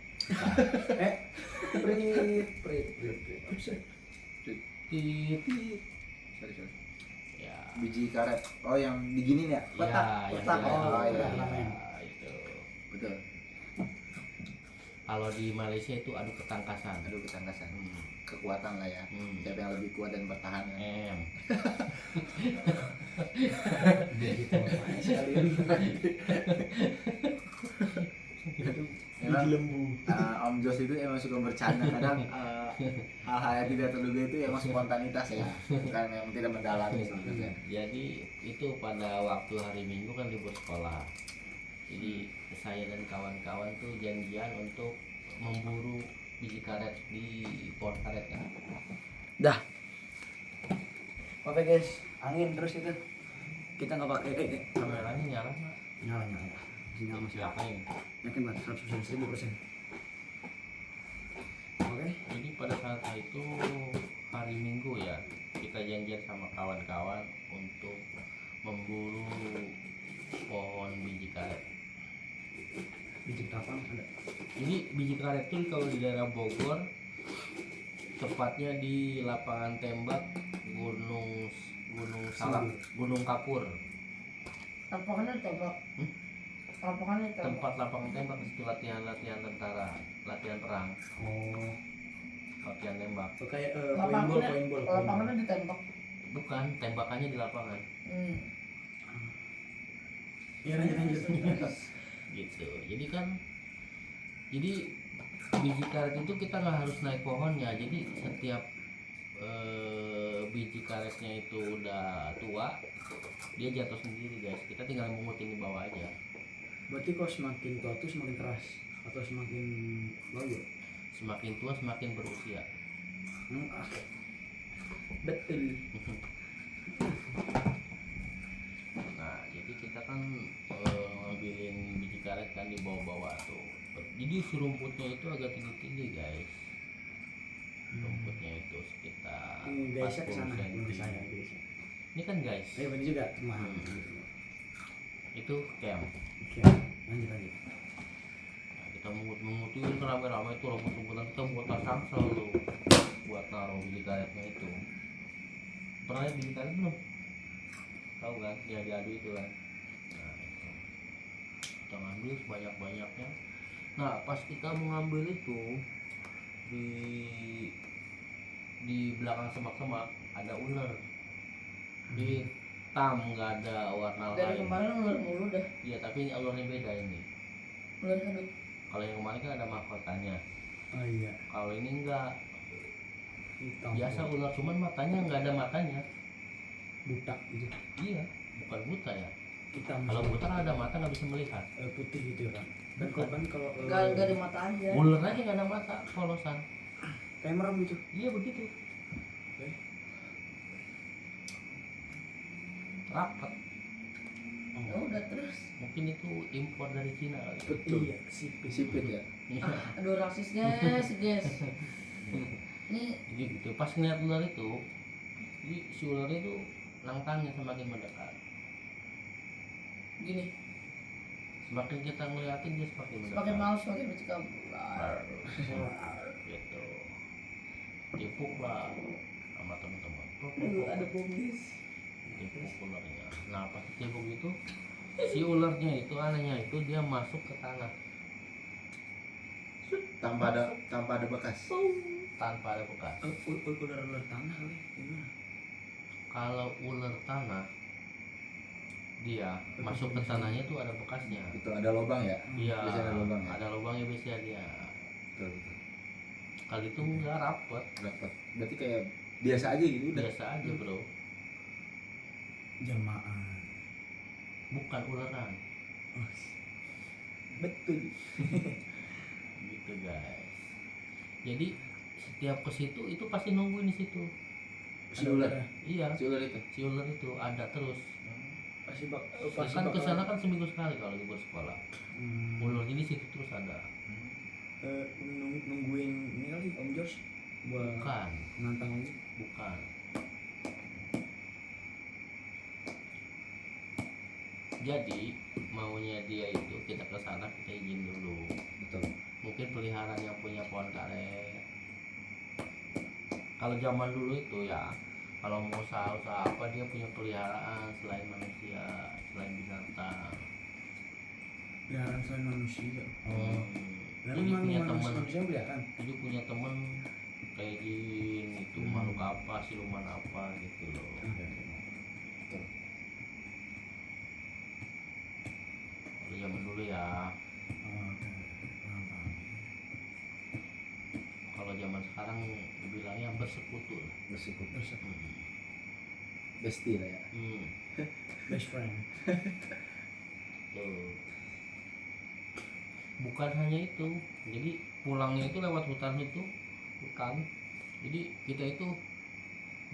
B: Prit.
A: Tit.
D: Sorry.
A: Ya.
D: Biji karet. Oh yang diginin ya?
A: Ya, yang
B: Petak.
A: jelas.
B: Oh,
D: iya.
A: Itu.
D: Betul.
A: Kalau di Malaysia itu adu ketangkasan.
D: Aduh ketangkasan. Kekuatan lah ya.
A: Hmm.
D: Siapa yang lebih kuat dan bertahan ya?
A: M.
D: Memang, Om Jos itu emang suka bercanda kadang hal-hal yang tidak terduga itu emang spontanitas ya, bukan yang tidak mendalami sebenarnya.
A: Jadi itu pada waktu hari Minggu kan libur sekolah. Jadi saya dan kawan-kawan tuh janjian untuk memburu biji karet di pohon karet kan.
B: Dah. Oke guys, angin terus itu. Kita nggak pakai
A: Kameranya nyala nggak?
B: nyala. Sinyal masih
A: Siapain?
B: yakin banget 100%. Oke.
A: Jadi pada saat itu hari Minggu ya, kita janjian sama kawan-kawan untuk memburu pohon biji karet.
B: Biji kapang ada.
A: Jadi biji karet itu kalau di daerah Bogor, tepatnya di lapangan tembak Gunung Salak, Gunung Kapur.
C: Lapangannya tembak. Lapangannya tembak.
A: Tempat lapangan tembak itu latihan tentara, latihan perang,
B: Oh.
A: latihan tembak.
B: So, kayak
C: Lapangannya
B: poinball.
C: lapangannya ditembak.
A: Bukan, tembakannya di lapangan.
B: Iya lanjut.
A: Gitu. Jadi biji karet itu kita nggak harus naik pohonnya. Jadi setiap biji karetnya itu udah tua, dia jatuh sendiri guys. Kita tinggal mengutin di bawah aja.
B: Berarti kok semakin tua tuh semakin keras atau semakin bagus?
A: Semakin tua semakin berusia.
B: Betul.
A: Nah, jadi kita kan ngambilin biji karet kan di bawah-bawah tuh. Jadi si rumputnya itu agak tinggi-tinggi guys. Rumputnya itu sekitar
B: Ini guysnya
A: 40
B: kesana,
A: cm.
B: belum ke saya guys.
A: Ini kan guys,
B: Ayo berarti juga cuma.
A: itu camp.
B: Oke, lanjut.
A: Nah, kita mengutin rame-rame itu rumput-rumputan, kita buat tasang selalu buat naruh biji karetnya itu. Pernah lihat biji karet belum? Tahu kan, dia diadu itu kan. Nah, itu. Kita ngambil sebanyak-banyaknya. Nah, pas kita mengambil itu di belakang semak-semak ada ular. Hitam, nggak ada warna
C: Dari
A: lain.
C: kemarin ular mulu dah.
A: Iya, tapi ini ularnya beda ini.
C: Ular hadut.
A: Kalau yang kemarin kan ada mahkotanya.
B: Oh iya.
A: Kalau ini enggak.
B: Hitam.
A: Biasa ular, cuman matanya nggak ada matanya.
B: buta gitu.
A: Iya, bukan buta ya.
B: Hitam.
A: Kalau buta kan ada mata nggak bisa melihat.
B: Putih gitu kan. Dan kalau
C: Gak ada mata aja.
A: Ular aja nggak ada mata, polosan.
B: kayak merem gitu.
A: Iya begitu. Rapat.
C: Ya udah terus.
A: Mungkin itu impor dari Cina kali.
B: Betul. Iya, sipit
D: ya.
C: Aduh rasisnya si Jess. Ini
A: Jadi gitu. Pas ngeliat ular itu, jadi si ular itu nantangnya semakin mendekat.
C: gini,
A: Semakin kita ngeliatin dia semakin mendekat.
C: semakin males semakin bercakap.
A: Gitu. Tipuk lah sama teman-teman.
C: Ada bongis.
A: Tipuk ularnya. Nah pas tipuk itu, si ularnya itu anehnya itu dia masuk ke tanah
D: Tanpa ada bekas.
A: tanpa ada bekas.
B: ular tanah kali gimana?
A: Kalau ular tanah dia masuk ke tanahnya tuh ada bekasnya.
D: Itu ada lubang ya?
A: Iya,
D: Biasanya ada lubang ya?
A: ada lubangnya biasanya dia.
D: Betul.
A: Kali itu enggak rapet.
D: Dapat. Berarti kayak biasa aja gitu udah.
A: biasa aja bro,
B: Jamaah.
A: bukan uleran
D: Betul.
A: gitu guys. Jadi setiap ke situ itu pasti nungguin di situ.
D: Si ular.
A: Iya,
D: Si ular itu.
A: si ular itu ada terus.
B: Pasti
A: Kan kesana kan seminggu sekali kalau libur sekolah. Ular jadi situ terus ada.
B: nungguin ini kali Om George buat
A: Bukan,
B: nantang lagi.
A: bukan. Jadi maunya dia itu kita ke sana kita izin dulu.
D: Betul.
A: Mungkin peliharaan yang punya pohon karet. Kalau zaman dulu itu ya, kalau mau usaha apa dia punya peliharaan selain manusia, selain binatang.
B: Peliharaan selain manusia.
A: Jadi punya teman,
B: manusia peliharaan.
A: jadi punya teman kayak jin itu makhluk apa, siluman apa gitu loh.
D: Betul.
A: Kalau zaman dulu ya,
B: Oke. Paham.
A: kalau zaman sekarang dibilangnya bersekutu lah.
D: Bersekutu.
A: Hmm.
D: Bestie lah ya.
B: Best friend.
A: Tuh. Bukan hanya itu, jadi pulangnya itu lewat hutan itu, hutan. Jadi kita itu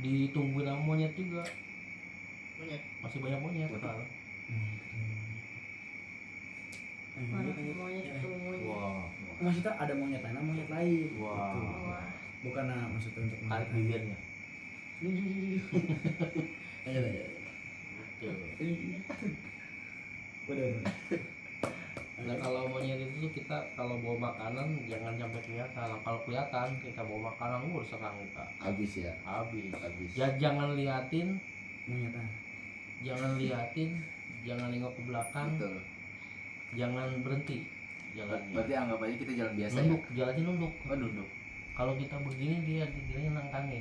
A: ditungguin sama monyet juga.
D: Monyet.
A: Masih banyak monyet sekarang.
C: Mana monyet ketemu monyet.
A: Wah,
B: Maksudnya ada monyet lain, monyet lain.
A: Wah.
B: Gitu.
C: Wah.
B: Bukan maksudnya untuk
A: tarik
B: monyet lain.
A: bibirnya.
B: Ayo.
A: Tuh.
B: Udah.
A: Nah kalau monyet itu tuh kita kalau bawa makanan jangan sampai kelihatan. Kalau kelihatan kita bawa makanan serang kita.
D: Habis ya.
A: Habis.
D: Habis.
A: Ya jangan liatin,
B: Monyet.
A: jangan nengok ke belakang,
D: Betul.
A: jangan berhenti jalannya.
D: Berarti anggap aja kita jalan biasa
A: Nunduk, jalannya nunduk.
D: ya. Oh, duduk.
A: Kalau kita begini dia nantangin.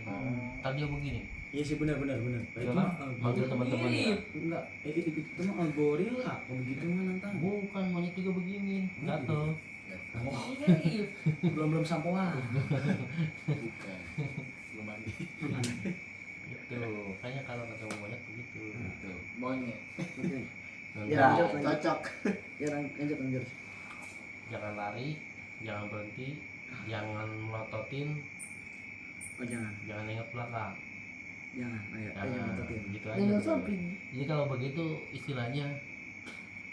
A: Tadi dia begini.
B: Iya sih benar.
A: Ya
B: Itu
A: kan?
B: mah
A: Manggil teman-temannya.
B: enggak. Itu mah gorila. Kalau gitu mah nantang.
A: Bukan monyet juga begini. Gatel.
C: Mirip.
B: Belum sampoan.
D: Bukan. Belum mandi.
A: Gitu. Kayaknya kalau ketemu monyet begitu.
D: Betul. Monyet.
A: Nunduk.
B: Ya,
D: Cocok.
B: Ya lanjut.
A: Jangan lari, jangan berhenti, jangan melototin,
B: Oh jangan.
A: jangan nengok belakang.
B: Jangan. Ayo
A: Jangan
B: ngetotin.
A: gitu aja.
C: Nengok
A: bro.
C: samping.
A: Jadi kalau begitu istilahnya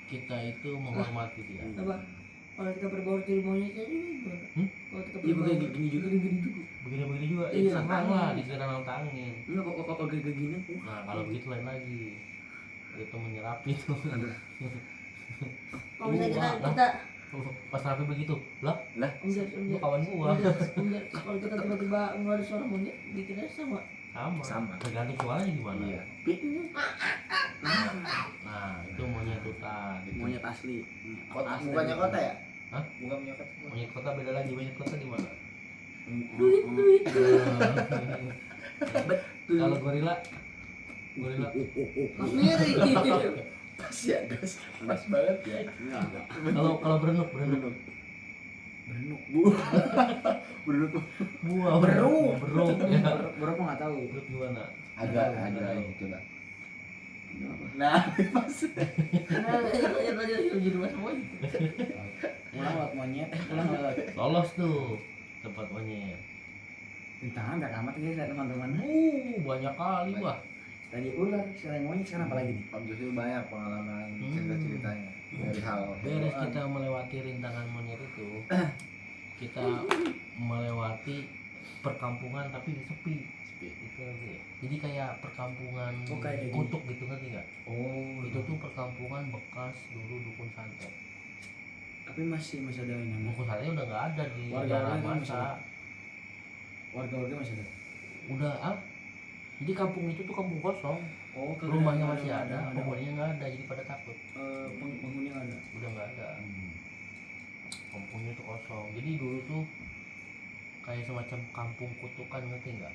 A: kita itu menghormati dia.
C: Apa? Kalau kita berbaur jadi monyetnya juga gimana? Kalau kita
B: Iya
C: berbaur
B: kayak gini juga.
A: Begini-begini juga,
C: Iya,
A: serang
C: nantangin.
A: lah, disiram nantangin.
B: Enggak kok kayak gini.
A: Nah kalau begitu lain lagi. Itu menyerapi tuh.
B: Aduh.
C: Kalau misalnya
A: Wah,
C: kita
A: Pas rapi begitu, lah,
C: enggak
A: lu kawan gua.
C: kalau kita tiba-tiba ngeluarin suara monyet dikira sama.
A: Sama. Tergantung suaranya gimana.
D: Iya.
A: Nah itu monyet hutan.
B: Monyet asli.
D: Kota,
B: Asli.
D: bukannya kota ya?
A: Hah?
D: Bukan punya kota.
A: Monyet kota beda lagi. Monyet kota di mana?
C: Duit.
A: Kalau gorila,
C: Mirip.
D: Pas ya, gas. Pas banget ya.
B: Enggak.
A: kalau berenuk,
B: Berenuk.
D: Berunut.
A: buah,
B: Beruk.
A: beruk, ya.
B: Beruk nggak tahu.
A: Beruk gimana?
D: Agak ini coba. Nah, pas.
C: Nah, lanjut jadi mas monyet.
B: Pulang lewat monyet. Pulang lewat.
A: Lolos tuh tempat monyet.
B: Di tangan gak amat guys teman-teman.
A: Banyak kali wah.
B: Tadi ular, sekarang monyet, sekarang apa lagi nih?
D: Om Joshua banyak pengalaman cerita-ceritanya dari hal
A: Beres kita melewati rintangan monyet itu, kita melewati perkampungan tapi sepi. Itu aja. Jadi kayak perkampungan
B: Oh, kayak gini.
A: kutuk gitu ngerti nggak?
B: Oh,
A: Itu tuh perkampungan bekas dulu dukun santet.
B: tapi masih ada yang
A: Dukun santet udah nggak ada di
B: Warga-warga
A: daerah
B: kan masih
A: masa.
B: warga-warga masih ada.
A: Udah jadi kampung itu tuh kampung kosong.
B: Oh,
A: Rumahnya masih ada, penghuninya nggak ada, jadi pada takut.
B: Penghuni nggak ada.
A: Udah nggak ada. Kampungnya tuh kosong. Jadi dulu tuh kayak semacam kampung kutukan ngerti nggak?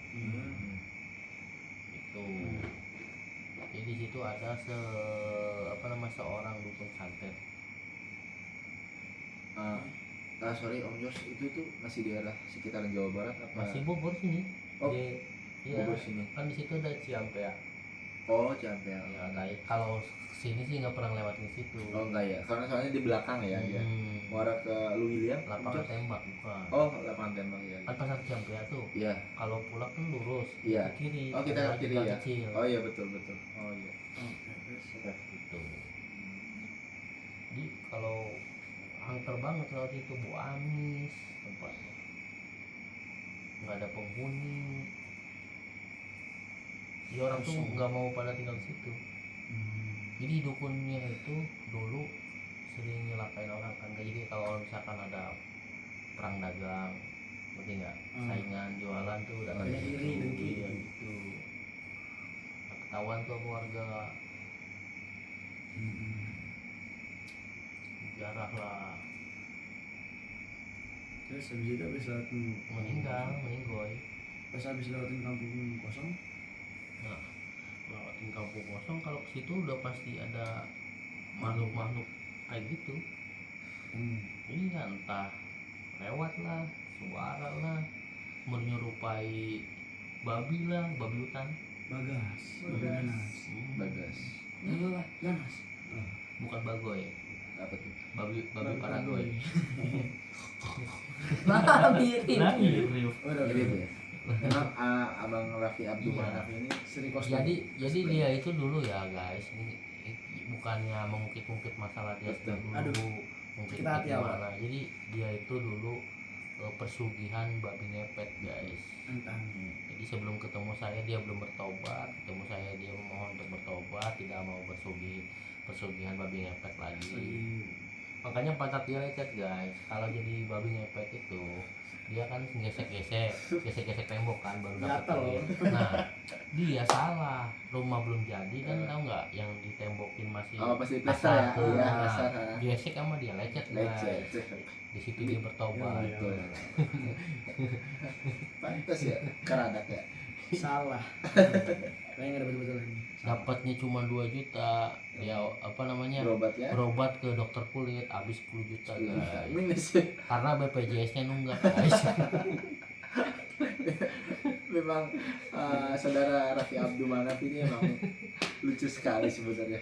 A: Itu. Jadi di situ ada seorang dukun santet.
D: Sorry Om Jos, itu tuh masih daerah sekitaran Jawa Barat apa?
A: Masih Bogor sini.
D: Oh.
A: Di Iya,
D: Bogor sini.
A: kan di situ ada Ciampea.
D: Oh, Ciampea.
A: Ya, kayak kalau sini sih nggak pernah lewatin situ.
D: Oh enggak ya, karena soalnya di belakang ya, ya. Muara ke Lu William.
A: Lapangan tembak bukan.
D: Oh, lapangan tembak ya.
A: Kan pasar Ciampea tuh.
D: Iya.
A: Kalau pulang kan lurus.
D: Iya.
A: Ke kiri.
D: Oh, kita
A: ada
D: ke kiri
A: gang
D: ya.
A: Kecil.
D: Oh iya betul betul. Oh iya.
A: Gitu. Jadi kalau angker banget lewat itu Bu Amis tempatnya. Nggak ada penghuni. Jadi orang tuh nggak mau pada tinggal di situ. Jadi dukunnya itu dulu sering nyelakain orang kan. Jadi kalau misalkan ada perang dagang, ngerti nggak? Saingan jualan tuh udah
B: Oh,
A: kayak
B: iri, dengki.
A: iya gitu. Nah, ketahuan tuh sama warga, jarah lah,
B: Terus habis itu habis lewatin
A: meninggoy.
B: pas habis lewatin kampung kosong.
A: Nah, lewatin kampung kosong kalau ke situ udah pasti ada makhluk-makhluk kayak gitu. Iya, entah lewat lah, suara lah, menyerupai babi lah, babi hutan.
B: Bagas, ganas.
D: Bagas.
B: Ganas.
A: Bukan bagoy,
D: Apa tuh?
A: babi paragoy.
C: Babi
A: Nah,
C: Rif.
A: Rif.
B: Oh, udah.
D: Mirip ya. Memang Abang Raffi Abdul
A: Iya.
D: Manaf ini
B: Sering kosong.
A: Jadi dia itu dulu ya guys, ini bukannya mengungkit-ungkit masalah dia
D: Betul.
A: dulu,
B: Aduh,
A: mungkin
B: kita hati awal.
A: gimana. Jadi dia itu dulu persugihan babi ngepet guys.
B: Entah.
A: Jadi sebelum ketemu saya dia belum bertobat, ketemu saya dia memohon untuk bertobat, tidak mau persugihan babi ngepet lagi. Makanya pantat dia lecet guys. Kalau jadi babi ngepet itu dia kan gesek-gesek tembok kan baru dapat
B: Gatel.
A: duit. Nah, dia salah. Rumah belum jadi kan, tahu nggak yang ditembokin masih
D: oh pasti plaster ya.
A: asar.
D: Iya,
A: Nah,
D: asar.
A: gesek sama dia lecet guys.
D: Lecet.
A: Di situ dia bertobat.
B: Iya,
D: Betul. Pantas ya, keradak ya.
B: Salah. Kayaknya nggak dapat betul lagi.
A: Dapatnya cuma 2 juta. Dia apa namanya?
D: Berobat ya.
A: Berobat ke dokter kulit habis 10 juta guys.
D: Minus ya.
A: Karena BPJS-nya nunggak guys.
D: Memang saudara Raffi Abdul Manaf ini emang lucu sekali sebenarnya.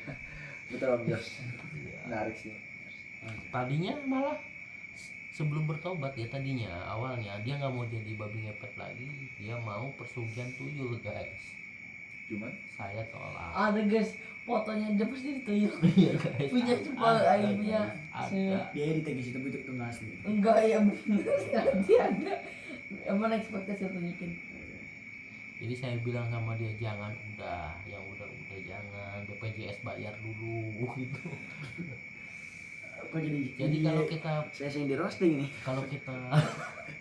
D: Betul Om Jos. Menarik sih.
A: Tadinya malah sebelum bertobat ya, tadinya awalnya dia nggak mau jadi babi ngepet lagi, dia mau persugihan tuyul guys.
D: Cuman
A: Saya tolak.
C: Ada guys, fotonya dia pasti dituyul.
A: Iya guys.
C: Punya coba aing punya.
A: Ada.
B: Dia edit lagi situ itu nggak asli.
C: Enggak ya bener nanti ada. Emang ekspektasi tunjukin.
A: Jadi saya bilang sama dia jangan, udah jangan, BPJS bayar dulu gitu.
B: Kok
A: Jadi kalau kita
B: saya sering di roasting nih.
A: kalau kita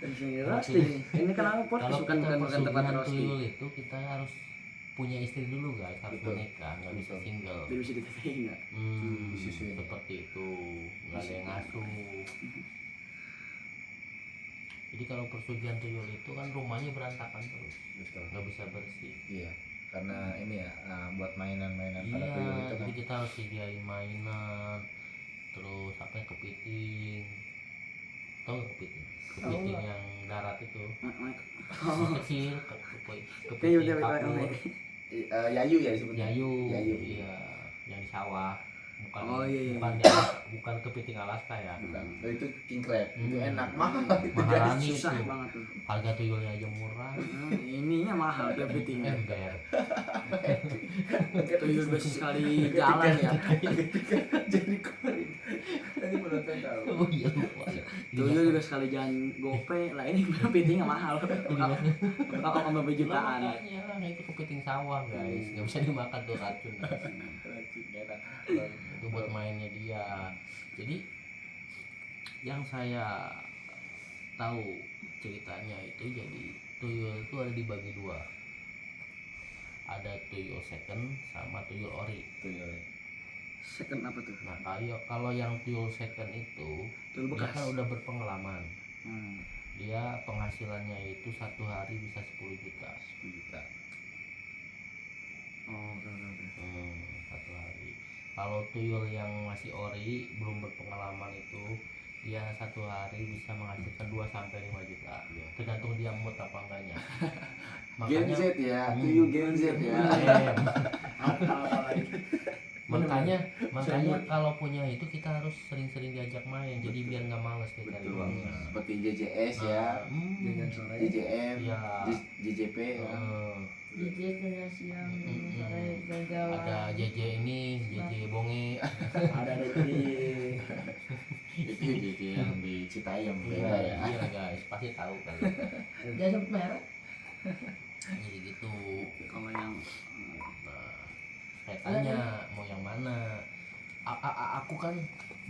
B: Sering di roasting nih. Ini kan aku
A: kalau
B: podcast
A: kita
B: bukan tempat
A: persugihan
B: roasting.
A: tuyul itu kita harus punya istri dulu guys, harus
D: Betul.
A: menikah, nggak bisa
D: Betul.
A: single.
B: Biar bisa dikatain nggak?
D: Disusuin.
A: Seperti itu, nggak ada yang ngasuh. Jadi kalau persugihan tuyul itu kan rumahnya berantakan terus,
D: Betul.
A: nggak bisa bersih.
D: Iya. Karena ini ya buat mainan-mainan pada
A: Iya,
D: tuyul itu kan.
A: jadi kita harus sediain mainan, terus apa yang kepiting, tau nggak kepiting? Kepiting
C: Tahu.
A: yang darat itu,
B: Oh,
A: kecil,
B: kayak
A: kepiting
B: udah
A: kapur,
D: Yayu ya disebutnya.
A: yayu,
D: Yayu.
A: iya, yang di sawah, bukan
B: Oh, iya, iya.
A: bukan kepiting Alaska ya.
D: Bukan. Oh, itu king crab. Itu
A: Hmm.
D: enak mahal itu guys.
A: Maharani
B: susah
A: itu,
B: banget tuh.
A: harga tuyulnya aja murah,
B: Ininya mahal everything.
A: ember.
B: Tuyul besi sekali jalan ya.
D: Jadi kemarin. Tadi penonton tahu.
A: Oh iya lupa.
B: Tuyul juga sekali jalan gope lah, ini everything mahal. Kalau sama jutaan.
A: Makanya itu kepiting sawah guys, nggak bisa dimakan tuh racun.
D: Racun enak.
A: Itu buat mainnya dia. Jadi yang saya tahu ceritanya itu, jadi tuyul itu ada dibagi 2, ada tuyul second sama tuyul ori.
D: Tuyul.
B: Second apa tuh?
A: Nah kalau yang tuyul second itu
B: Tuyul
A: dia
B: bekas.
A: kan udah berpengalaman,
B: Hmm.
A: dia penghasilannya itu 1 hari bisa 10 juta.
D: 10 juta.
B: Oh, oke.
A: 1 hari. Kalau tuyul yang masih ori belum berpengalaman itu dia dia satu hari bisa menghasilkan 2 sampai 5 juta. Tergantung dia mood apa enggaknya.
D: Gen Z ya,
A: Hmm.
D: to you Gen Z ya.
A: makanya kalau punya itu kita harus sering-sering diajak main, jadi biar nggak males kita cari
D: Betul.
A: uangnya.
D: Seperti JJS ya,
B: Jajan sore.
D: JJM,
A: Iya.
D: JJP ya.
C: Jadi kerja siang, sore jalan-jalan.
A: Ada JJ ini, JJ Bonge.
B: Ada dari
D: Itu JJ yang di Citayam
A: Iya,
D: beda ya.
A: iya guys, pasti tahu kan.
C: Jangan sebut merek.
A: Jadi gitu.
B: kalau yang
A: Nah, saya tanya mau yang mana? Aku kan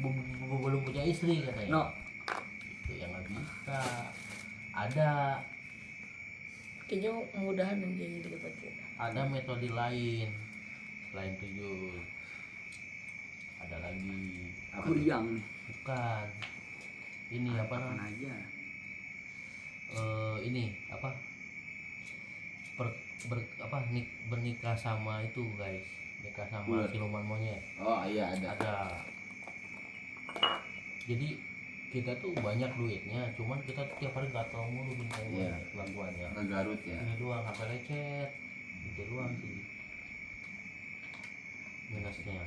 A: belum punya istri katanya.
B: no
A: Itu yang nggak bisa. Ada
C: Kayaknya mudahan yang kayak gitu dapat kita.
A: ada metode lain selain tuyul. Ada lagi
B: kuriang nih.
A: bukan ini apa
B: Apaan
A: namanya?
B: aja.
A: Ini apa? Bernikah sama itu guys, nikah sama
D: Ular.
A: siluman monyet.
D: Oh iya ada.
A: Ada. Jadi kita tuh banyak duitnya, cuman kita tiap hari gatel mulu bintangnya,
D: Iya.
A: kelakuannya.
D: Ngegarut ya.
A: Ini doang sampai lecet, itu doang sih minusnya.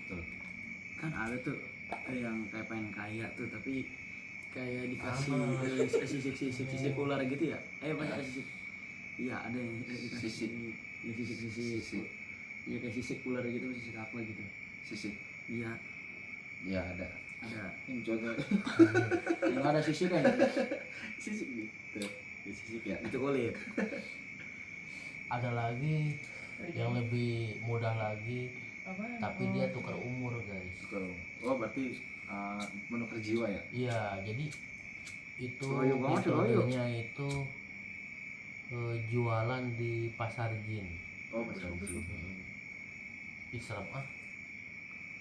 D: Betul.
B: Kan ada tuh yang kayak pengen kaya tuh tapi kayak dikasih
A: Apa?
B: sisik ular gitu ya. Masa sisik? Iya ada yang dikasih
D: Sisik.
B: ya sisik.
D: Sisik.
B: Iya kayak sisik ular gitu, sisik apa gitu.
D: Sisik.
B: Iya
D: Ya ada.
B: ada.
D: Ini contoh
B: Yang ada sisik kan
D: sisik gitu. Di sisik ya.
B: itu kulit.
A: Ada lagi yang lebih mudah lagi,
C: Apa?
A: tapi dia tukar umur guys.
D: Betul. Oh berarti menukar jiwa ya.
A: Iya, jadi itu
B: Royo banget, royo.
A: metodenya itu jualan di pasar jin.
D: Oh betul.
A: Ih, serem ah.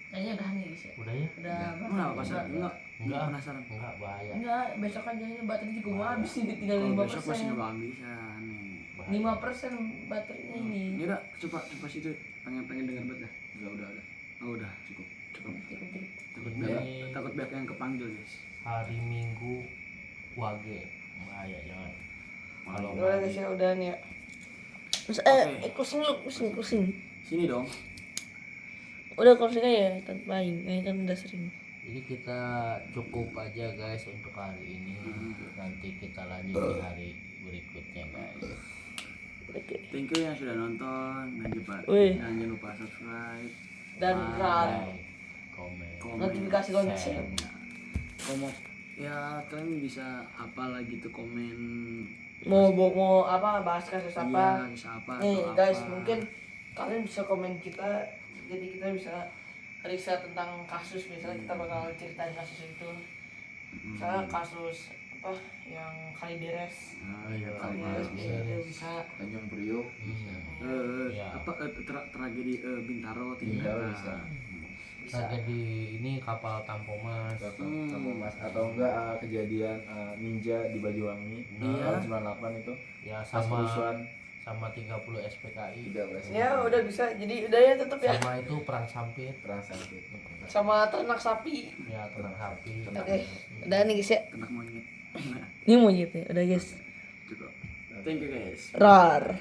C: Kayaknya udah nih guys ya.
A: Udah ya?
C: Udah
B: Kenapa pasar? Enggak.
A: Enggak.
B: Penasaran.
A: Enggak bahaya.
C: Enggak, besok aja ini baterai juga mau habis nih, tinggal
B: Kalau
C: 5%.
B: besok masih nggak bisa nih.
A: Bahaya.
C: 5% baterainya ini.
B: Ini udah coba situ pengen dengar banget dah.
D: Enggak udah.
B: Oh udah.
D: Cukup.
B: Cukup.
C: Cukup.
B: Takut banyak yang kepanggil guys.
A: Hari Minggu wage bahaya jangan. Kalau
C: Udah guys ya, udah nih ya. Terus
B: Oke.
C: closing lu, closing.
B: Sini dong.
C: Udah closing aja tanpa ini kan udah sering.
A: jadi kita cukup aja guys untuk hari ini. Nanti kita lanjut di hari berikutnya guys.
C: Oke.
B: Thank you yang sudah nonton.
C: Wih.
B: Jangan lupa subscribe.
C: Dan run.
A: Like, komen,
B: Komen.
C: Notifikasi lonceng.
A: share.
B: Komen. Ya kalian bisa apa lagi tuh komen.
C: Mau apa bahas kasus apa?
B: Iya, bisa apa.
C: Nih
B: atau
C: guys,
B: apa.
C: mungkin kalian bisa komen kita, jadi kita bisa periksa tentang kasus, misalnya kita bakal ceritain kasus itu, misalnya kasus apa yang Kalideres,
B: Iya,
C: Kalideres bisa.
D: Tanjung Priok.
A: Iya.
B: Tragedi Bintaro
D: Bintaro
B: tidak.
D: bisa.
A: Tragedi ini kapal Tampomas.
D: Kamu mas atau enggak kejadian ninja di Banyuwangi
A: Iya.
D: tahun 98 itu
A: Ya
D: pas
A: sama
D: kerusuhan
A: 30 SPKI.
D: 13
C: Ya udah bisa, jadi udah ya tutup ya.
A: Sama itu perang sampit.
D: perang sakit.
C: Sama ternak sapi.
A: Ya terang sapi.
C: Oke, udah nih guys ya.
B: Ternak monyet.
C: Ini monyetnya, udah guys.
B: Cukup. Thank you guys.
C: Rar.